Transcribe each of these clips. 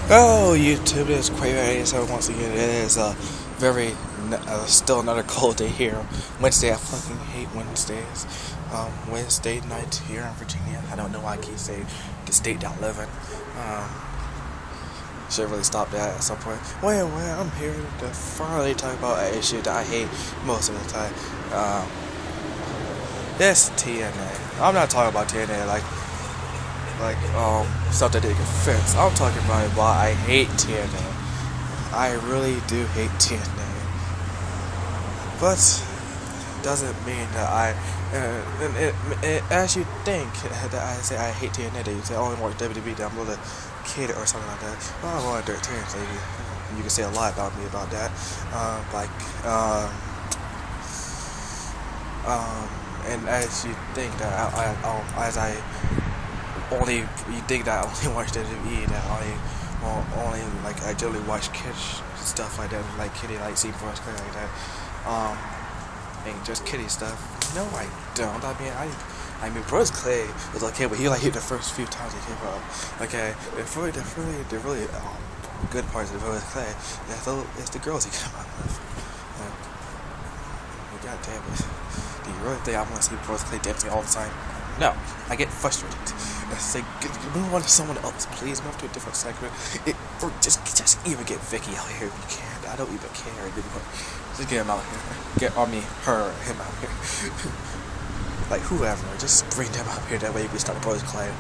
Oh, YouTube, it is Quavo87 once again. It is still another cold day here. Wednesday, I fucking hate Wednesdays. Wednesday night here in Virginia. I don't know why I keep saying the state that I live in. Should really stop that at some point. Well, I'm here to finally talk about an issue that I hate most of the time. This TNA. I'm not talking about TNA like something that can fix. I'm talking about why I hate TNA. I really do hate TNA, but doesn't mean that as you think that I say I hate TNA, that you say, oh, I only watch WWE, that I'm a little kid or something like that. Well, I'm only 13, so you can say a lot about me about that. And as you think that you think that I only watch WWE, that I only like I generally watch kids stuff like that, like Kitty, like Sea Force, like that. And just Kitty stuff. No, I don't. I mean, Bros Clay was okay, but he like hit the first few times he came up. Okay, the really good parts of Bros Clay. It's the girls he came out with. God damn it. Do you really think I want to see Bros Clay dancing all the time? No, I get frustrated. I say, move on to someone else, please. Move to a different segment. Or just even get Vicky out here if you can. I don't even care anymore. Just get him out here. Him out here. Like whoever, just bring them out here. That way we can start the Bros Clay.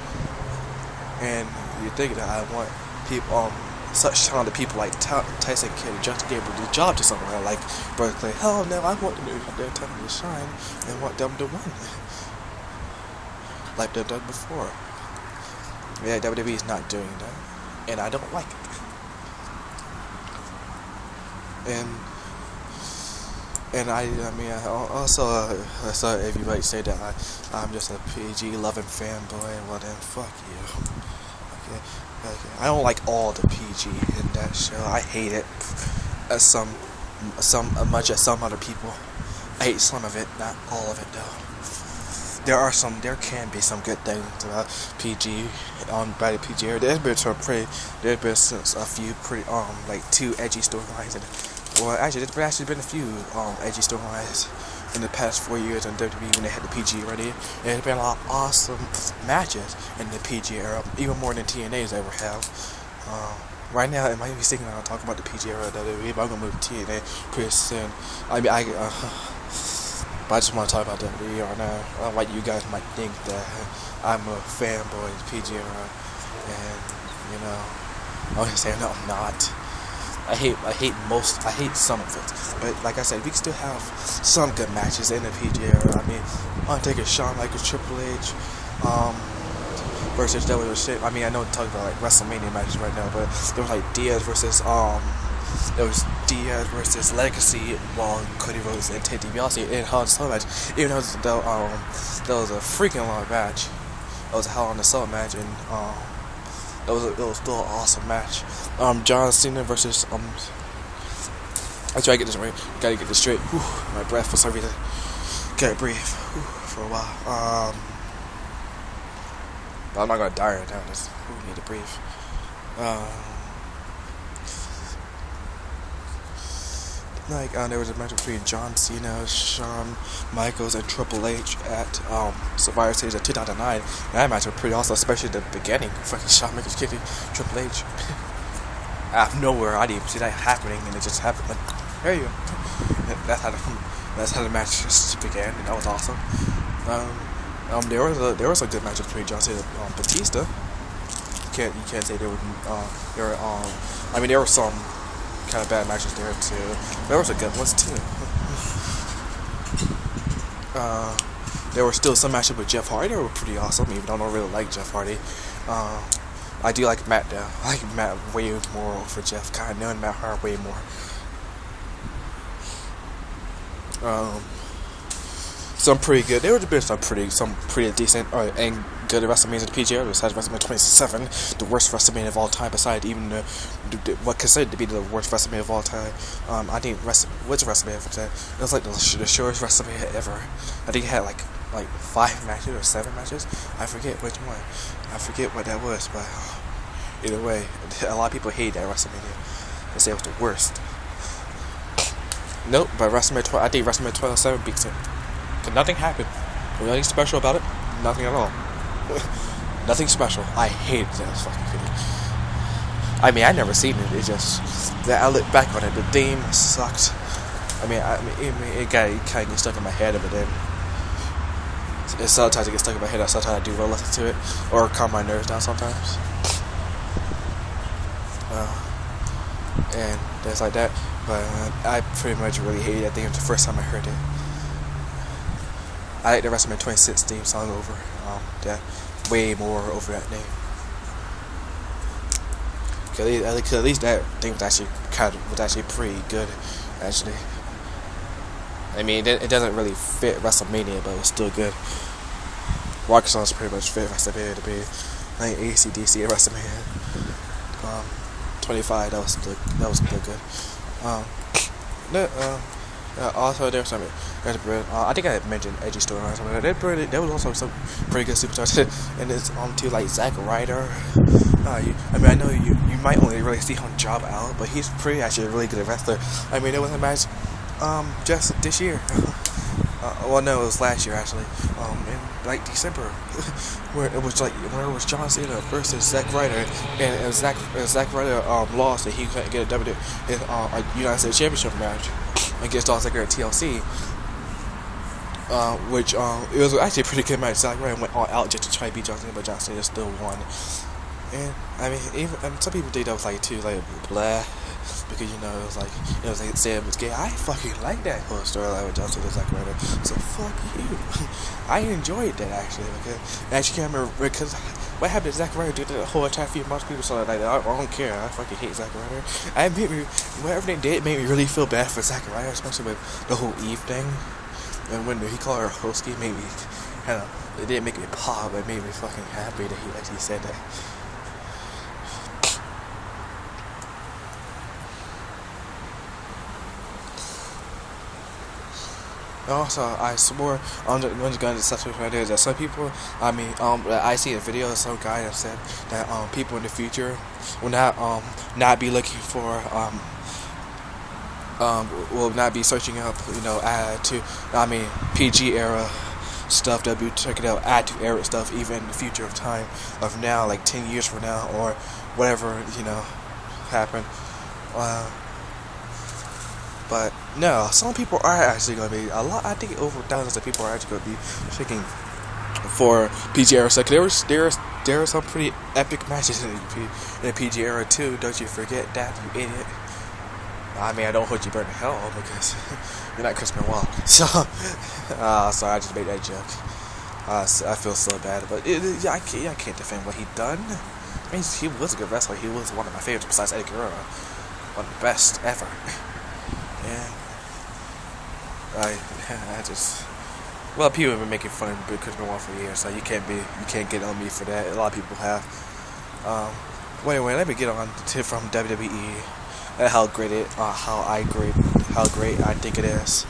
And you think that I want people, such talented people like Tyson Kidd and Justin Gabriel do job to somewhere like Bros Clay. Hell no, I want them to their time to shine and want them to win. Like they've done before. Yeah, WWE is not doing that, and I don't like it. And I mean, so if you might say that I'm just a PG loving fanboy, well then fuck you. Okay. I don't like all the PG in that show. I hate it. As much as some other people. I hate some of it, not all of it though. There can be some good things about PG, by the PG era. There's been a few pretty, like 2 edgy storylines, there's been a few, edgy storylines in the past 4 years in WWE when they had the PG already. There's been a lot of awesome matches in the PG era, even more than TNA's ever have. Right now, it might be thinking I'm talking about the PG era of WWE, but I'm gonna move to TNA pretty soon. But I just want to talk about WWE right now. Like you guys might think that I'm a fanboy of PG era, and I'm gonna say no, I'm not. I hate some of it, but like I said, we can still have some good matches in the PG era. I mean, Undertaker, Shawn Michaels, Triple H, versus WWE. I mean, I know we're talking about like WrestleMania matches right now, but there was like Diaz versus Legacy, while Cody Rhodes and Ted DiBiase in Hell in a Cell match. Even though that was a freaking long match, it was a Hell in a Cell match, and it was still an awesome match. John Cena versus I try to get this right. Gotta get this straight. Whew, my breath for some reason. Can't breathe for a while. But I'm not gonna die right now. Just need to breathe. There was a match between John Cena, Shawn Michaels, and Triple H at Survivor Series in 2009. That match was pretty awesome, especially the beginning. Fucking Shawn Michaels kicking Triple H out of nowhere. I didn't even see that happening, and it just happened. Like, there you go. That's how the match just began, and that was awesome. There was a good match between John Cena and Batista. You can't say there were some kind of bad matches there too. There were some good ones too. There were still some matches with Jeff Hardy that were pretty awesome, even though I don't really like Jeff Hardy. I do like Matt though. I like Matt way more over Jeff. Kind of knowing Matt Hardy way more. Some pretty good. There would have been some pretty decent and good WrestleMania in the PG era. Besides WrestleMania 27, the worst WrestleMania of all time. Besides even what considered to be the worst WrestleMania of all time. I think which WrestleMania for that? It was like the shortest WrestleMania ever. I think it had like 5 matches or 7 matches. I forget which one. I forget what that was, but Either way, a lot of people hate that WrestleMania. They say it was the worst. Nope, but WrestleMania I think WrestleMania 27 beats it. Cause nothing happened. There's nothing special about it. Nothing at all. Nothing special. I hated that fucking video. I mean, I never seen it. It just that I look back on it. The theme sucked. I mean, it kind of gets stuck in my head, but then sometimes it gets stuck in my head. Sometimes I do well listen to it or calm my nerves down sometimes. And things like that. But I pretty much really hated that thing. It was the first time I heard it. I like the WrestleMania 26 theme song over that, way more over that name. Cause at least that thing was actually pretty good, actually. I mean, it doesn't really fit WrestleMania, but it was still good. Rock songs pretty much fit WrestleMania to be like AC/DC at WrestleMania. 25, that was still good. Also, there's something. I think I mentioned Edgy Storyline or something. There was also some pretty good superstars, and it's too, like Zack Ryder. I mean, I know you might only really see him job out, but he's actually a really good wrestler. I mean, there was a match just this year. Well, no, it was last year actually. In like December, where it was John Cena versus Zack Ryder, and Zack Ryder lost, and he couldn't get a United States Championship match against Dolph Ziggler at TLC. Which it was actually a pretty good match. Zack Ryder went all out just to try to beat John Cena, but John Cena still won. And I mean, some people think that was like too like blah, because it was like saying it was gay. I fucking like that whole storyline with John Cena and Zack Ryder. So fuck you. I enjoyed that actually. Okay, I actually can't remember because what happened to Zack Ryder did the whole entire few months. People saw like I don't care. I fucking hate Zack Ryder. Whatever they did made me really feel bad for Zack Ryder, especially with the whole Eve thing. And when he called her Hosky, it didn't make me pop, but it made me fucking happy that he actually said that. Also, I swore on the gun subject right there that some people, I see a video of some guy that said that people in the future will not be looking for will not be searching up PG era stuff. They'll be checking out attitude era stuff even in the future of time of now, like 10 years from now or whatever happen. But no, some people are actually going to be I think over thousands of people are actually going to be checking for PG era stuff. There are some pretty epic matches in the PG era too. Don't you forget that, you idiot. I mean, I don't hope you burn to hell because you're not Chris Benoit. So, sorry, I just made that joke. I feel so bad, but I can't defend what he done. I mean, he was a good wrestler. He was one of my favorites besides Eddie Guerrero. One of the best ever. Yeah. People have been making fun of Chris Benoit for years, so you can't get on me for that. A lot of people have. Anyway, let me get on to from WWE. How great I think it is.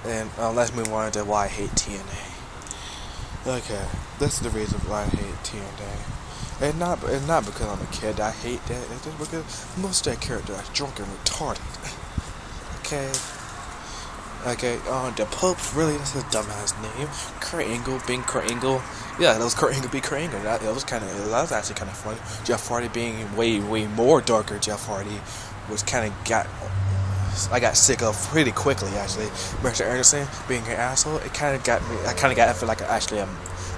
And let's move on to why I hate TNA. Okay, this is the reason why I hate TNA. It's not because I'm a kid. I hate that. It's just because most of that character is drunk and retarded. Okay. The Pope, really, that's his dumbass name. Kurt Angle being Kurt Angle. Yeah, that was Kurt Angle being Kurt Angle. That was actually kind of funny. Jeff Hardy being way more darker. Jeff Hardy was I got sick of pretty quickly actually. Mr. Anderson being an asshole, it kind of got me. I feel like I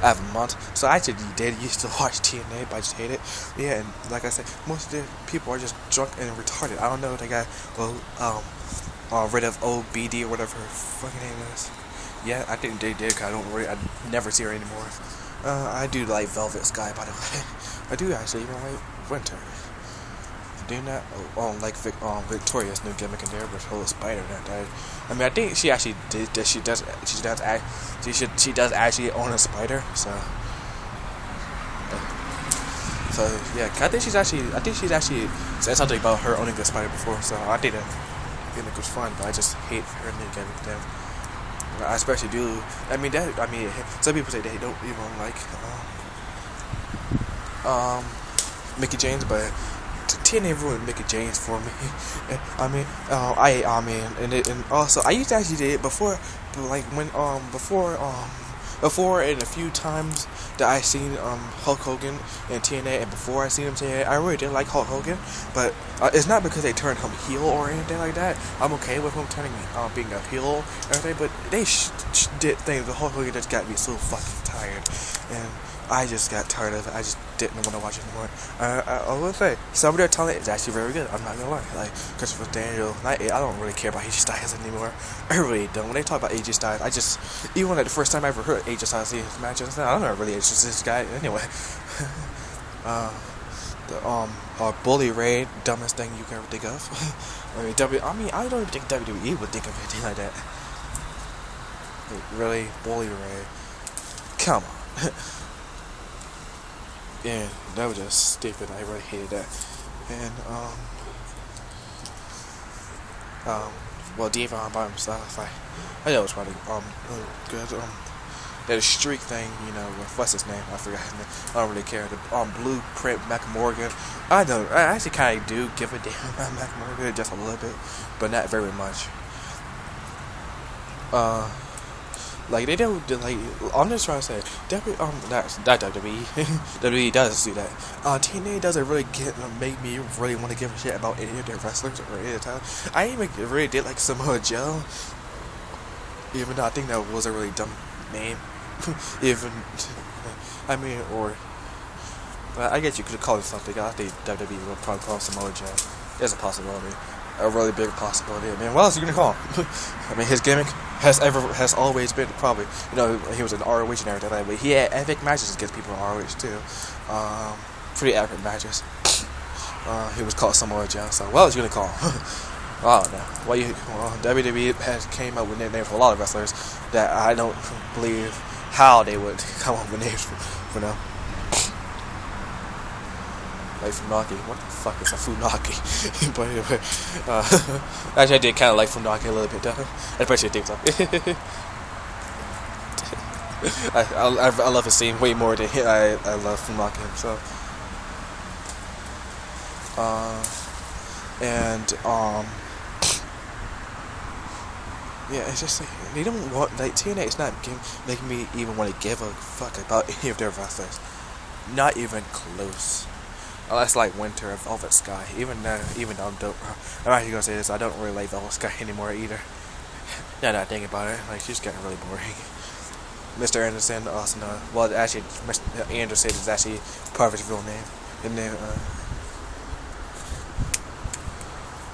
have a month. So I actually used to watch TNA, but I just hate it. Yeah, and like I said, most of the people are just drunk and retarded. I don't know if they got rid of OBD or whatever her fucking name is. Yeah, I think they did. I never see her anymore. I do like Velvet Sky, by the way. I do actually even like Winter. Do not like Victoria's new gimmick in there with her whole spider that died. I mean, I think she actually did. She does actually own a spider. So yeah, I think she's actually said something about her owning the spider before. So I think that gimmick was fun, but I just hate her new gimmick there. I especially do. I mean, some people say they don't even like Mickey James, but TNA ruined Mickey James for me. And also I used to actually did it before, but like when before and a few times that I seen Hulk Hogan in TNA, and before I seen him TNA, I really did like Hulk Hogan, but it's not because they turned him heel or anything like that. I'm okay with him turning being a heel and everything, but they did things. The Hulk Hogan just got me so fucking tired, and I just got tired of it. I just didn't want to watch it anymore. I will say, some of their talent is actually very good. I'm not gonna lie. Like Christopher Daniel, I don't really care about AJ Styles anymore. I really don't. When they talk about AJ Styles, I just, even like the first time I ever heard AJ Styles see his matches, I don't know really AJ this guy anyway. Bully Ray, dumbest thing you can ever think of. I don't even think WWE would think of anything like that. Really, Bully Ray? Come on. Yeah, that was just stupid. I really hated that. And well, Devon by himself, I know it was probably good. That streak thing, you know, what's his name? I forgot his name. I don't really care. The Blueprint Mac Morgan. I actually kind of do give a damn about Mac Morgan, just a little bit, but not very much. Like they don't like. I'm just trying to say, not WWE. WWE does do that. TNA doesn't really make me really want to give a shit about any of their wrestlers or any of the time. I even really did like Samoa Joe, even though I think that was a really dumb name. I guess you could call it something. I think WWE would probably call him Samoa Joe. There's a possibility. A really big possibility. I mean, what else are you gonna call him? I mean, his gimmick has always been probably, you know, he was in ROH and everything, but he had epic matches against people in ROH too. Pretty epic matches. He was called Samoa Joe. So what else are you gonna call him? I don't know. WWE has came up with nicknames for a lot of wrestlers that I don't believe how they would come up with names for them. Like Funaki. What the fuck is a Funaki? But anyway, actually I did kind of like Funaki a little bit though. Especially things like I love his theme way more than I love Funaki himself. Yeah, it's just like, they don't want, like, TNA is not making me even want to give a fuck about any of their wrestlers. Not even close. That's like Winter of Velvet Sky. Even though I'm actually gonna say this, I don't really like Velvet Sky anymore either. Now that I think about it, like, she's getting really boring. Mr. Anderson, also known, well, actually, Mr. Anderson is actually part of his real name. And then,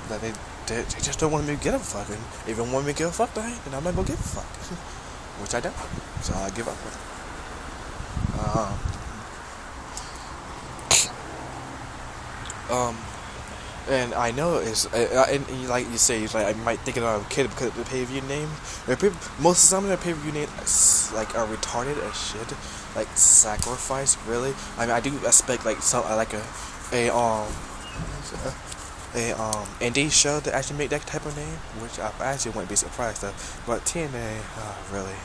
that they just don't want me to give a fuck. And if they don't want me to give a fuck, then I'm not gonna give a fuck. Which I don't. So I give up. And I know it's and like you say, like I might think of a kid because of the pay-per-view name. Most of some of the pay-per-view names like are retarded as shit. Like Sacrifice, really. I mean, I do expect like some like a indie show to actually make that type of name, which I actually wouldn't be surprised of. But TNA, really,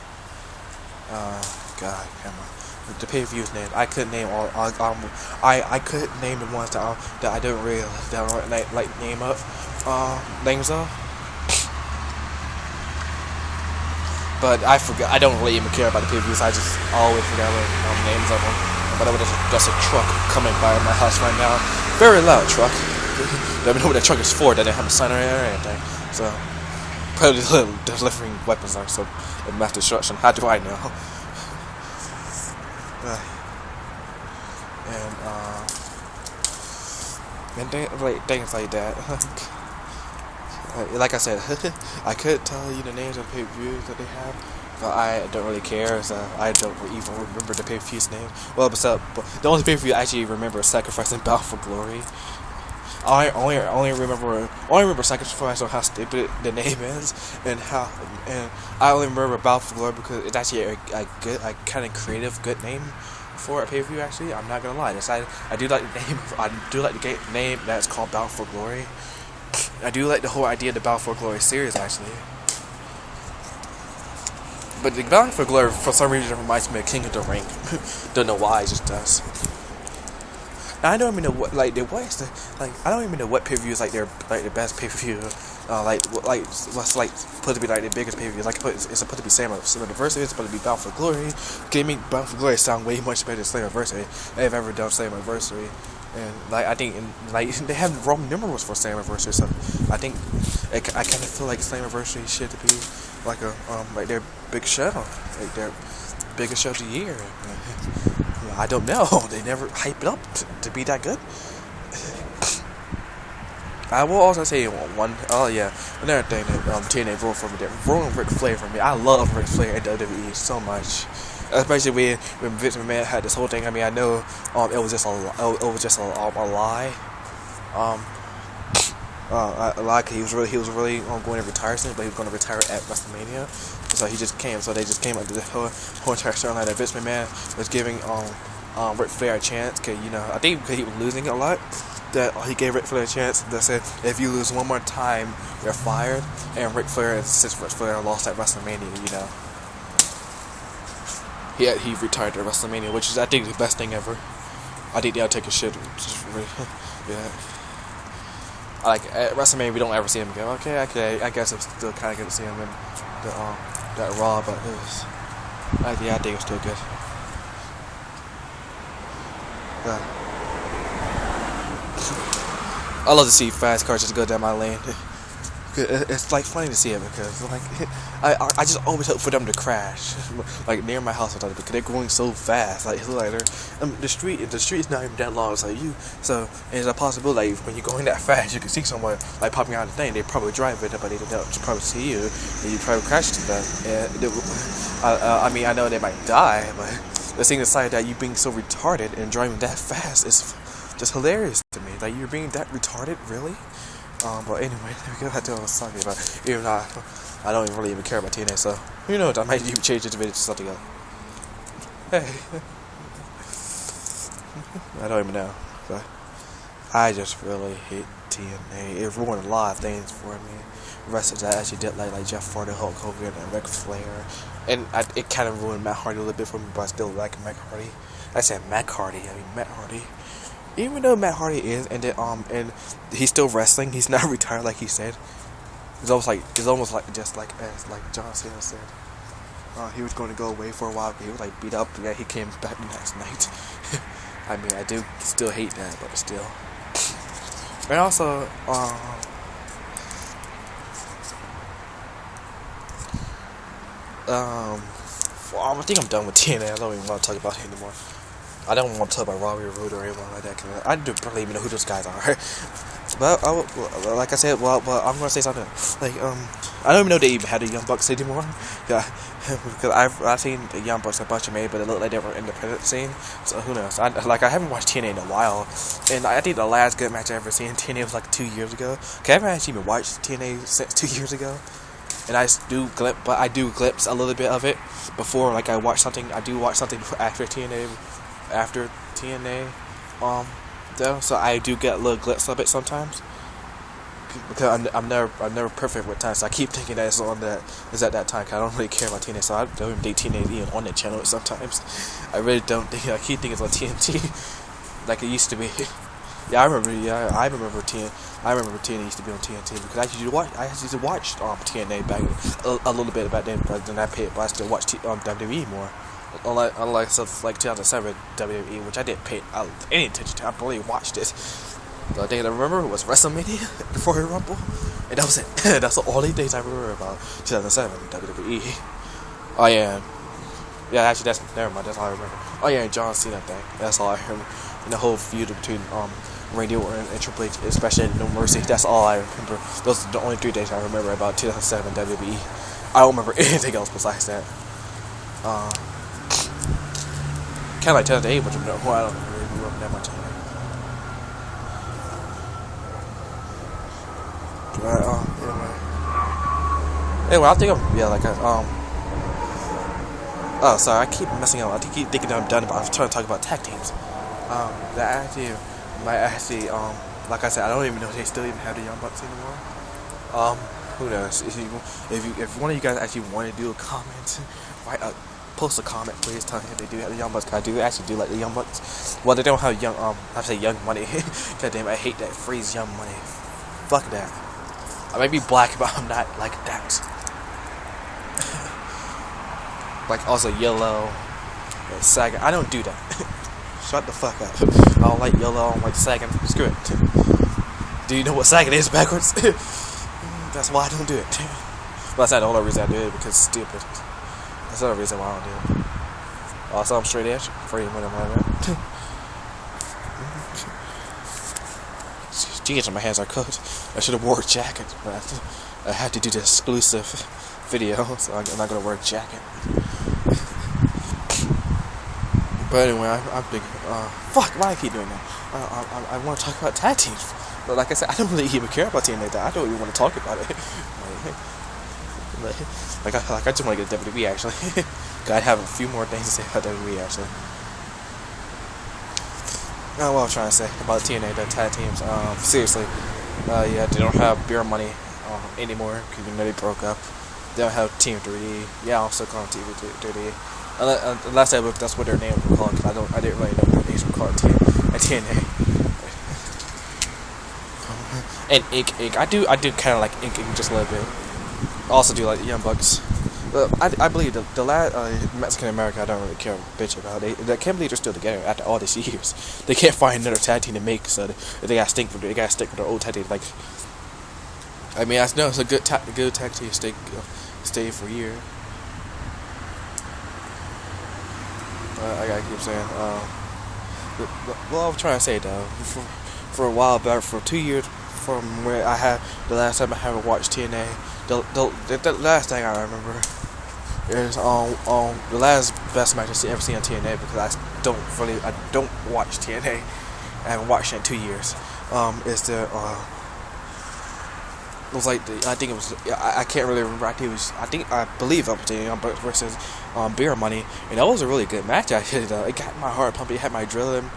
God, come on. The pay-per-view's name, I couldn't name all. I couldn't name the ones that I don't really like name up names of. But I forgot. I don't really even care about the pay-per-views. I just always forget the names of them. But there was just a truck coming by my house right now. Very loud truck. Don't know what the truck is for. They didn't have a sign or anything. So probably delivering weapons or so in mass destruction. How do I know? And things like that. Like I said, I could tell you the names of pay-per-views that they have, but I don't really care, so I don't even remember the pay-per-view's name. Well, besides, the only pay-per-view I actually remember is Sacrifice and Bound for Glory. I only remember Sacrifice on how stupid the name is, and I only remember Bound for Glory because it's actually a good, kind of creative, good name for a pay-per-view. Actually, I'm not gonna lie. I do like the name. I do like the name that's called Bound for Glory. I do like the whole idea of the Bound for Glory series, actually. But the Bound for Glory, for some reason, reminds me of King of the Ring. Don't know why, it just does. I don't even know what I don't even know what pay-per-view is like their best pay-per-view. What's like supposed to be like the biggest pay-per-view. Like it's supposed to be Slammiversary. It's supposed to be Bound for Glory. Gaming Bound for Glory sound way much better than Slammiversary. They've ever done Slammiversary. And like I think they have Roman numerals for Slammiversary, so I think I kind of feel like Slammiversary should be like like their big show, like their biggest show of the year. I don't know. They never hype it up to be that good. I will also say another thing that TNA ruined for me. That ruined Ric Flair for me. I love Ric Flair in WWE so much, especially when Vince McMahon had this whole thing. I mean, I know it was just a lie. Like he was really going to retire soon, but he was going to retire at WrestleMania. So he just came. So they just came up to the whole entire storyline that Vince McMahon was giving Ric Flair a chance. Cause I think because he was losing a lot, that he gave Ric Flair a chance. That said, if you lose one more time, you're fired. And Ric Flair, since Ric Flair lost at WrestleMania, he retired at WrestleMania, which is I think the best thing ever. I think they'll take a shit. Yeah. Like at WrestleMania, we don't ever see him again. Okay, I guess it's still kind of good to see him in that Raw, but it was, I think it was still good. I love to see fast cars just go down my lane. It's like funny to see it because like I just always hope for them to crash like near my house because they're going so fast. Like it's like the street's not even that long. So there's a possibility like, when you're going that fast, you can see someone like popping out of the thing. They probably drive it, but they don't probably see you, and you probably crash to them. And I mean, I know they might die, but the thing aside that you being so retarded and driving that fast is just hilarious to me. Like you're being that retarded, really? But anyway, we go back to what I was talking about. Even though I don't really even care about TNA, so who knows? I might even change this video to something else. Hey, I don't even know. But I just really hate TNA. It ruined a lot of things for me. Wrestlers I actually did like Jeff Hardy, Hulk Hogan, and Ric Flair, and it kind of ruined Matt Hardy a little bit for me, but I still like Matt Hardy. I said Matt Hardy. Even though Matt Hardy is, and he's still wrestling, he's not retired like he said. It's almost like just like as like John Cena said. He was going to go away for a while, but he was like beat up. Yeah, he came back the next night. I mean, I do still hate that, but still. And also, I think I'm done with TNA. I don't even want to talk about it anymore. I don't want to talk about Robbie Roode or anyone like that, because I don't even know who those guys are. But like I said, I'm gonna say something. Like I don't even know they even had the Young Bucks anymore. Yeah, because I've seen the Young Bucks a bunch of made, but it looked like they were independent scene. So who knows? I haven't watched TNA in a while, and I think the last good match I ever seen in TNA was like 2 years ago. I haven't actually even watched TNA since 2 years ago. And I do glimpse a little bit of it before. Like I do watch something after TNA. Though, so I do get a little glimpse of it sometimes. Because I'm never perfect with time, so I keep thinking that it's at that time. Cause I don't really care about TNA, so I don't even think TNA is even on the channel sometimes. I really don't think. I keep thinking it's on TNT, like it used to be. Yeah, I remember TNA used to be on TNT because I used to watch TNA back a little bit back then, but then I still watch WWE more. Unlike stuff like 2007 WWE, which I didn't pay any attention to. I barely watched it. The thing I remember was WrestleMania, the Royal Rumble, and that was it. That's the only things I remember about 2007 WWE. Oh yeah, actually never mind. That's all I remember. Oh yeah, John Cena thing. That's all I remember. And the whole feud between Randy Orton and Triple H, especially No Mercy. That's all I remember. Those are the only 3 days I remember about 2007 WWE. I don't remember anything else besides that. Kind of like 2008, but I don't really remember that much. Anyway, I think oh, sorry, I keep messing up. I keep thinking that I'm done, but I'm trying to talk about tag teams. That actually, like I said, I don't even know if they still even have the Young Bucks anymore. Who knows? If one of you guys actually want to do a comment, post a comment, please. Tell me if they do have the Young Bucks. I do actually do like the Young Bucks. Well, they don't have I say Young Money. God damn, I hate that phrase, Young Money. Fuck that. I might be black, but I'm not like that. Like also yellow, sagging. I don't do that. Shut the fuck up. I don't like yellow. I don't like sagging. Screw it. Do you know what sagging is backwards? That's why I don't do it. Well, that's not the only reason I do it, because it's stupid. That's another reason why I don't do it. Also, I'm straight edge. Free minute, man. Jeez, my hands are cooked. I should have wore a jacket, but I had to do the exclusive video, so I'm not gonna wear a jacket. But anyway, I'm big. Fuck, why I keep doing that? I want to talk about tag teams. But like I said, I don't really even care about TNA. I don't even want to talk about it. I just want to get to WWE actually. I'd have a few more things to say about WWE actually. What I'm trying to say about TNA, the tag teams. Seriously, yeah, they don't have beer money anymore because they broke up. They don't have Team 3D. Yeah, I'll still call them Team 3D. Last time that's what their names were called. Because I didn't really know what their names were called at TNA. And Ink. I do kind of like Ink just a little bit. I also do like the Young Bucks. I believe the last Mexican America I don't really care a bitch about. I can't believe they're still together after all these years. They can't find another tag team to make, so they gotta stick with their old tag team. Like, I mean, I know it's a good tag team to stay for a year. I gotta keep saying. Well, I'm trying to say though, for a while back, for 2 years from where I had the last time I haven't watched TNA, the last thing I remember is the last best match I've ever seen on TNA, because I don't watch TNA. I haven't watched it in 2 years. Is the it was like I think it was I can't really remember. I believe it was the Young Bucks versus Beer Money, and that was a really good match. Actually, it got my heart pumping. It had my adrenaline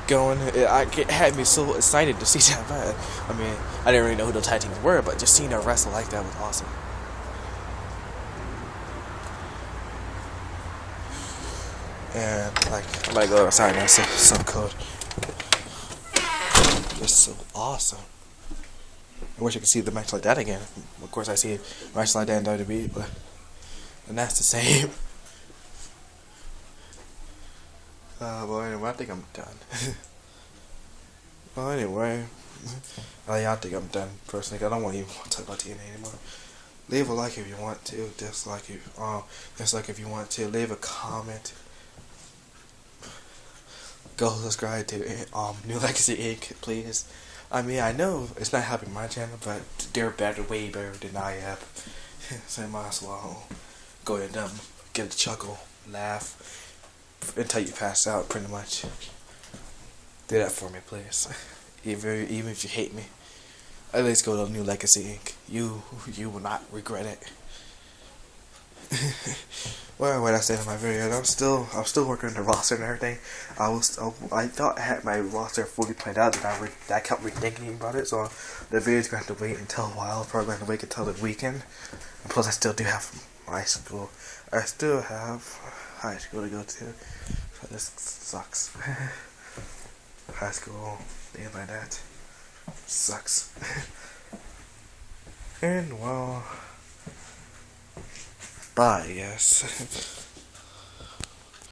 going. It had me so excited to see that match. I mean, I didn't really know who the tag teams were, but just seeing them wrestle like that was awesome. And like, I'm gonna go outside now. So cold. It's so awesome. I wish I could see the match like that again. Of course, I see a match like that in WWE, but and that's the same. Well, anyway, I think I'm done. Well, anyway, I think I'm done personally. I don't want to even talk about TNA anymore. Leave a like if you want to. Dislike if you want to. Leave a comment. Go subscribe to New Legacy Inc. please. I mean, I know it's not helping my channel, but they're way better than I am. So I might as well go ahead and get a chuckle, laugh, until you pass out, pretty much. Do that for me, please. Even if you hate me, at least go to New Legacy Inc. You will not regret it. Well, what I said in my video, I'm still working on the roster and everything. I thought I had my roster fully planned out, and I kept rethinking about it. So the video's going to have to wait until a while. Probably going to wait until the weekend. And plus, I still do have high school. I still have high school to go to. So this sucks. High school, things like that, sucks. And well. Bye, yes.